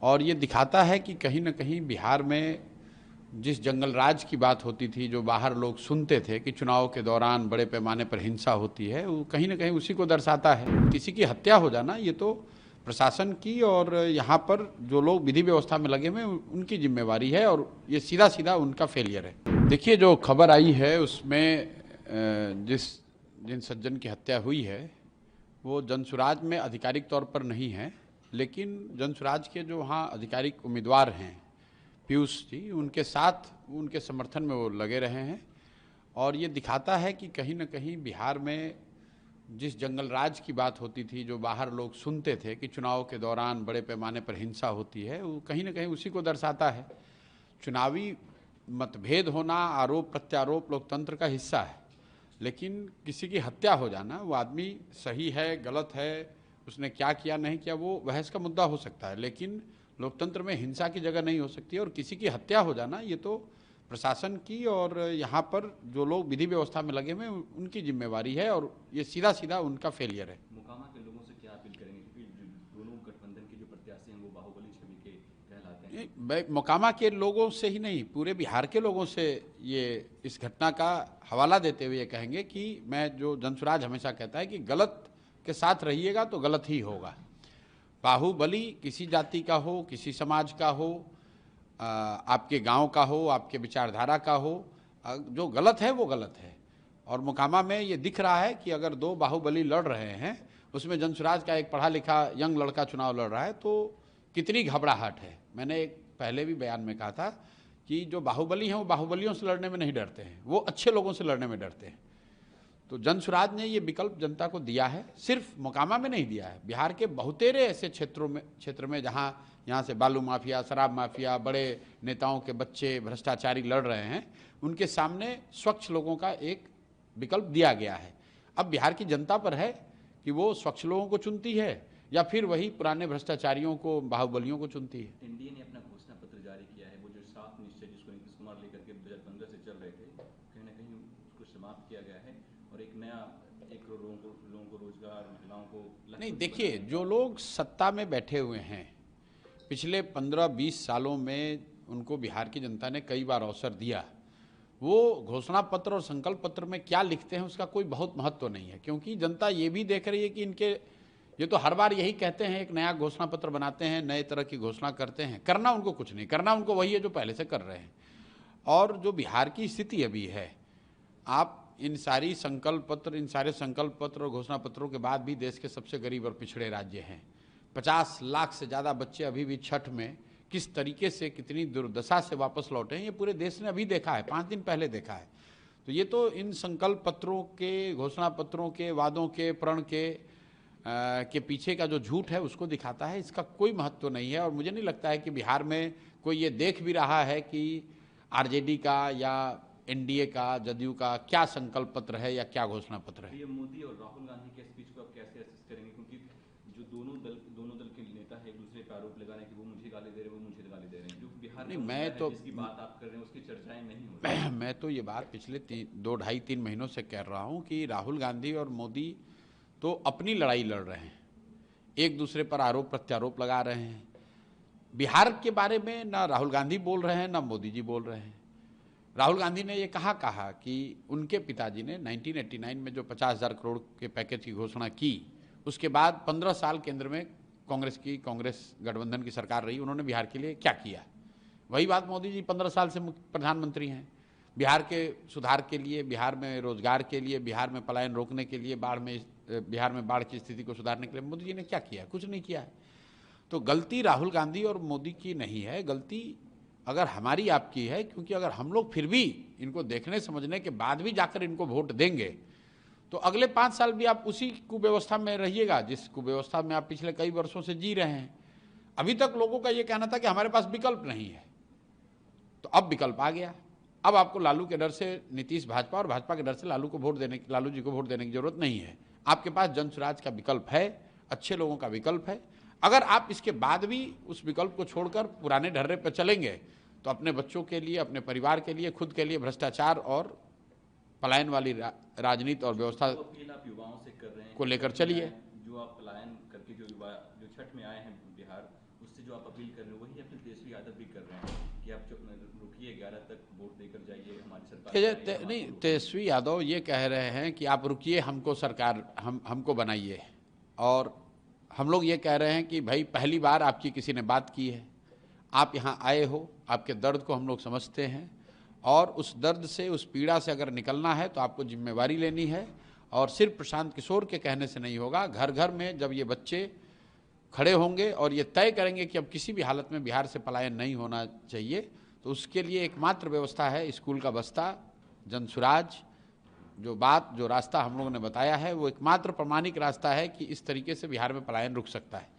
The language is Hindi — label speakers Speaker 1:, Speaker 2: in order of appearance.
Speaker 1: और ये दिखाता है कि कहीं न कहीं बिहार में जिस जंगल राज की बात होती थी, जो बाहर लोग सुनते थे कि चुनाव के दौरान बड़े पैमाने पर हिंसा होती है, वो कहीं न कहीं उसी को दर्शाता है। किसी की हत्या हो जाना ये तो प्रशासन की और यहाँ पर जो लोग विधि व्यवस्था में लगे हुए हैं उनकी जिम्मेवारी है और ये सीधा-सीधा उनका फेलियर है। देखिए, जो खबर आई है उसमें जिन सज्जन की हत्या हुई है वो जनसुराज में आधिकारिक तौर पर नहीं है, लेकिन जनसुराज के जो वहाँ आधिकारिक उम्मीदवार हैं पीयूष जी, उनके साथ उनके समर्थन में वो लगे रहे हैं। और ये दिखाता है कि कहीं न कहीं बिहार में जिस जंगल राज की बात होती थी, जो बाहर लोग सुनते थे कि चुनाव के दौरान बड़े पैमाने पर हिंसा होती है, वो कहीं न कहीं उसी को दर्शाता है। चुनावी मतभेद होना, आरोप प्रत्यारोप लोकतंत्र का हिस्सा है, लेकिन किसी की हत्या हो जाना, वो आदमी सही है गलत है, उसने क्या किया नहीं किया, वो बहस का मुद्दा हो सकता है, लेकिन लोकतंत्र में हिंसा की जगह नहीं हो सकती। और किसी की हत्या हो जाना ये तो प्रशासन की और यहाँ पर जो लोग विधि व्यवस्था में लगे हुए हैं उनकी जिम्मेवारी है और ये सीधा-सीधा उनका फेलियर है।
Speaker 2: मोकामा के लोगों से क्या अपील करेंगे, क्योंकि दोनों गठबंधन के जो प्रत्याशी हैं वो बाहुबली छवि के कहलाते हैं।
Speaker 1: मोकामा के लोगों से ही नहीं, पूरे बिहार के लोगों से ये इस घटना का हवाला देते हुए ये कहेंगे कि मैं जो जनसुराज हमेशा कहता है कि गलत के साथ रहिएगा तो गलत ही होगा। बाहुबली किसी जाति का हो, किसी समाज का हो, आपके गांव का हो, आपके विचारधारा का हो, जो गलत है वो गलत है। और मोकामा में ये दिख रहा है कि अगर दो बाहुबली लड़ रहे हैं, उसमें जनसुराज का एक पढ़ा लिखा यंग लड़का चुनाव लड़ रहा है, तो कितनी घबराहट है। मैंने एक पहले भी बयान में कहा था कि जो बाहुबली हैं वो बाहुबलियों से लड़ने में नहीं डरते हैं, वो अच्छे लोगों से लड़ने में डरते हैं। तो जनसुराज ने ये विकल्प जनता को दिया है, सिर्फ मोकामा में नहीं दिया है, बिहार के बहुतेरे ऐसे क्षेत्र में जहाँ यहाँ से बालू माफिया, शराब माफिया, बड़े नेताओं के बच्चे भ्रष्टाचारी लड़ रहे हैं, उनके सामने स्वच्छ लोगों का एक विकल्प दिया गया है। अब बिहार की जनता पर है कि वो स्वच्छ लोगों को चुनती है या फिर वही पुराने भ्रष्टाचारियों को, बाहुबलियों को चुनती है।
Speaker 2: एनडीए ने अपना घोषणा पत्र जारी किया है, वो जो 7 निश्चय जिसको नीतीश कुमार लेकर के 2015 से चल रहे थे, कहीं ना कहीं उसको समाप्त किया गया है और एक नया 1 करोड़ लोगों को रोजगार, महिलाओं को
Speaker 1: नहीं, देखिए, जो लोग सत्ता में बैठे हुए हैं पिछले 15-20 सालों में उनको बिहार की जनता ने कई बार अवसर दिया, वो घोषणा पत्र और संकल्प पत्र में क्या लिखते हैं उसका कोई बहुत महत्व नहीं है, क्योंकि जनता ये भी देख रही है कि इनके ये तो हर बार यही कहते हैं, एक नया घोषणा पत्र बनाते हैं, नए तरह की घोषणा करते हैं, करना उनको कुछ नहीं, करना उनको वही है जो पहले से कर रहे हैं। और जो बिहार की स्थिति अभी है, आप इन सारे संकल्प पत्र और घोषणा पत्रों के बाद भी देश के सबसे गरीब और पिछड़े राज्य हैं। 50 लाख से ज़्यादा बच्चे अभी भी छठ में किस तरीके से, कितनी दुर्दशा से वापस लौटे हैं, ये पूरे देश ने अभी देखा है, 5 दिन पहले देखा है। तो ये तो इन संकल्प पत्रों के, घोषणा पत्रों के, वादों के, प्रण के पीछे का जो झूठ है उसको दिखाता है, इसका कोई महत्व नहीं है। और मुझे नहीं लगता है कि बिहार में कोई ये देख भी रहा है कि आरजेडी का या एनडीए का, जदयू का क्या संकल्प पत्र है या क्या घोषणा पत्र है।
Speaker 2: ये मोदी और राहुल गांधी के स्पीच को आप कैसे असेस करेंगे, क्योंकि जो दोनों दल के नेता है एक दूसरे पर आरोप लगा रहे हैं कि वो मुझे गाली दे रहे हैं, वो मुझे गाली दे रहे हैं, जो बिहार
Speaker 1: नहीं,
Speaker 2: में जिसकी बात आप कर रहे हैं उसकी चर्चाएं नहीं हो रही।
Speaker 1: मैं तो ये बात पिछले 2-2.5-3 महीनों से कह रहा हूँ कि राहुल गांधी और मोदी तो अपनी लड़ाई लड़ रहे हैं, एक दूसरे पर आरोप प्रत्यारोप लगा रहे हैं। बिहार के बारे में ना राहुल गांधी बोल रहे हैं ना मोदी जी बोल रहे हैं। राहुल गांधी ने ये कहा कि उनके पिताजी ने 1989 में जो 50,000 करोड़ के पैकेज की घोषणा की, उसके बाद 15 साल केंद्र में कांग्रेस गठबंधन की सरकार रही, उन्होंने बिहार के लिए क्या किया। वही बात मोदी जी 15 साल से प्रधानमंत्री हैं, बिहार के सुधार के लिए, बिहार में रोजगार के लिए, बिहार में पलायन रोकने के लिए, बिहार में बाढ़ की स्थिति को सुधारने के लिए मोदी जी ने क्या किया, कुछ नहीं किया है। तो गलती राहुल गांधी और मोदी की नहीं है, गलती अगर हमारी आपकी है, क्योंकि अगर हम लोग फिर भी इनको देखने समझने के बाद भी जाकर इनको वोट देंगे तो अगले 5 साल भी आप उसी कुव्यवस्था में रहिएगा जिस कुव्यवस्था में आप पिछले कई वर्षों से जी रहे हैं। अभी तक लोगों का ये कहना था कि हमारे पास विकल्प नहीं है, तो अब विकल्प आ गया। अब आपको लालू के डर से नीतीश भाजपा और भाजपा के डर से लालू जी को वोट देने की जरूरत नहीं है। आपके पास जनसुराज का विकल्प है, अच्छे लोगों का विकल्प है। अगर आप इसके बाद भी उस विकल्प को छोड़कर पुराने ढर्रे पर चलेंगे तो अपने बच्चों के लिए, अपने परिवार के लिए, खुद के लिए भ्रष्टाचार और पलायन वाली राजनीति और व्यवस्था
Speaker 2: अपील आप युवाओं से कर रहे हैं
Speaker 1: को लेकर चलिए।
Speaker 2: जो आप पलायन करके जो युवा जो छठ में आए हैं बिहार, उससे जो आप अपील कर रहे हो वही अपील तेजस्वी यादव भी कर रहे हैं कि आप रुकिए, 11 तक वोट देकर जाइए, हमारी सरकार
Speaker 1: नहीं, तेजस्वी यादव ये कह रहे हैं कि आप रुकिए, हमको सरकार हमको बनाइए, और हम लोग ये कह रहे हैं कि भाई पहली बार आपकी किसी ने बात की है, आप यहाँ आए हो, आपके दर्द को हम लोग समझते हैं, और उस दर्द से, उस पीड़ा से अगर निकलना है तो आपको जिम्मेवारी लेनी है, और सिर्फ प्रशांत किशोर के कहने से नहीं होगा। घर घर में जब ये बच्चे खड़े होंगे और ये तय करेंगे कि अब किसी भी हालत में बिहार से पलायन नहीं होना चाहिए, तो उसके लिए एकमात्र व्यवस्था है स्कूल का बस्ता, जनसुराज। जो रास्ता हम लोगों ने बताया है वो एकमात्र प्रमाणिक रास्ता है कि इस तरीके से बिहार में पलायन रुक सकता है।